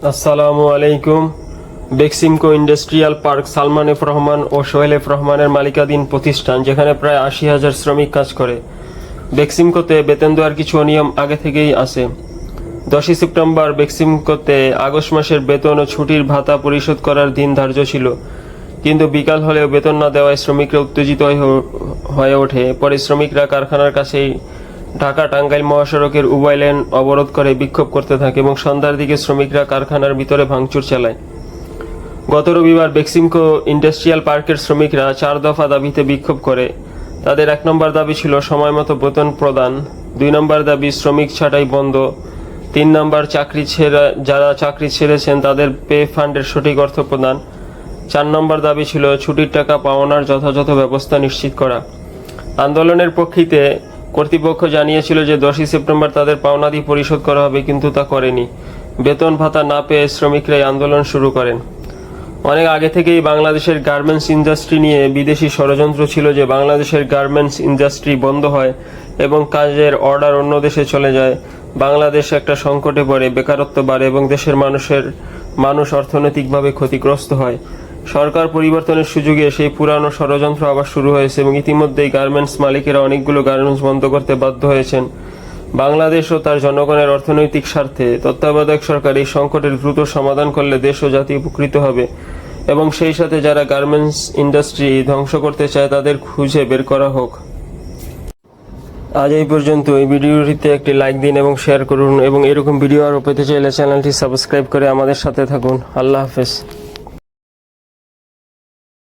আসসালামু আলাইকুম। Beximco industrial park Salman F Rahman ও সোহেল এফ রহমানের মালিকাধীন প্রতিষ্ঠান, যেখানে প্রায় ৮০,০০০ শ্রমিক কাজ করে। বেক্সিমকোতে বেতন দেওয়ার কিছু অনিয়ম আগে থেকেই আছে। 10ই সেপ্টেম্বর বেক্সিমকোতে আগস্ট মাসের বেতন ও ছুটির ভাতা পরিশোধ করার দিন ধার্য ছিল, কিন্তু বিকাল হলেও বেতন না দেওয়ায় শ্রমিকরা উত্তেজিত হয়ে ওঠে। পরে শ্রমিকরা কারখানার কাছেই ঢাকা টাঙ্গাইল মহাসড়কের উভয় লেন অবরোধ করে বিক্ষোভ করতে থাকে এবং সন্ধ্যার দিকে শ্রমিকরা কারখানার ভিতরে ভাঙচুর চালায়। গত রবিবার বেক্সিমকো ইন্ডাস্ট্রিয়াল পার্কের শ্রমিকরা 4 দফা দাবিতে বিক্ষোভ করে। তাদের 1 নম্বর দাবি ছিল সময়মতো বেতন প্রদান, 2 নম্বর দাবি শ্রমিক ছাঁটাই বন্ধ, 3 নম্বর যারা চাকরি ছেড়েছেন তাদের পে ফান্ডের সঠিক অর্থ প্রদান, 4 নম্বর দাবি ছিল ছুটির টাকা পাওনার যথাযথ ব্যবস্থা নিশ্চিত করা। আন্দোলনের প্রেক্ষিতে কর্তৃপক্ষ জানিয়েছিল যে 10ই সেপ্টেম্বর তাদের পাওনাদি পরিশোধ করা হবে, কিন্তু তা করেনি। বেতন ভাতা না পেয়ে শ্রমিকরাই আন্দোলন শুরু করেন। অনেক আগে থেকেই বাংলাদেশের গার্মেন্টস ইন্ডাস্ট্রি নিয়ে বিদেশি ষড়যন্ত্র ছিল যে বাংলাদেশের গার্মেন্টস ইন্ডাস্ট্রি বন্ধ হয় এবং কাজের অর্ডার অন্য দেশে চলে যায়। বাংলাদেশ একটা সংকটে পড়ে, বেকারত্ব বাড়ে এবং দেশের মানুষ অর্থনৈতিকভাবে ক্ষতিগ্রস্ত হয়। সরকার পরিবর্তনের সুযোগে সেই পুরানো ষড়যন্ত্র আবার শুরু হয়েছে এবং ইতিমধ্যেই গার্মেন্টস মালিকেরা অনেকগুলো গার্মেন্টস বন্ধ করতে বাধ্য হয়েছেন। বাংলাদেশ ও তার জনগণের অর্থনৈতিক স্বার্থে তত্ত্বাবধায়ক সরকার এই সংকটের দ্রুত সমাধান করলে দেশ ও জাতি উপকৃত হবে এবং সেই সাথে যারা গার্মেন্টস ইন্ডাস্ট্রি ধ্বংস করতে চায় তাদের খুঁজে বের করা হোক। আজ এই পর্যন্ত। এই ভিডিওটিতে একটি লাইক দিন এবং শেয়ার করুন এবং এরকম ভিডিও আরও পেতে চাইলে চ্যানেলটি সাবস্ক্রাইব করে আমাদের সাথে থাকুন। আল্লাহ হাফেজ।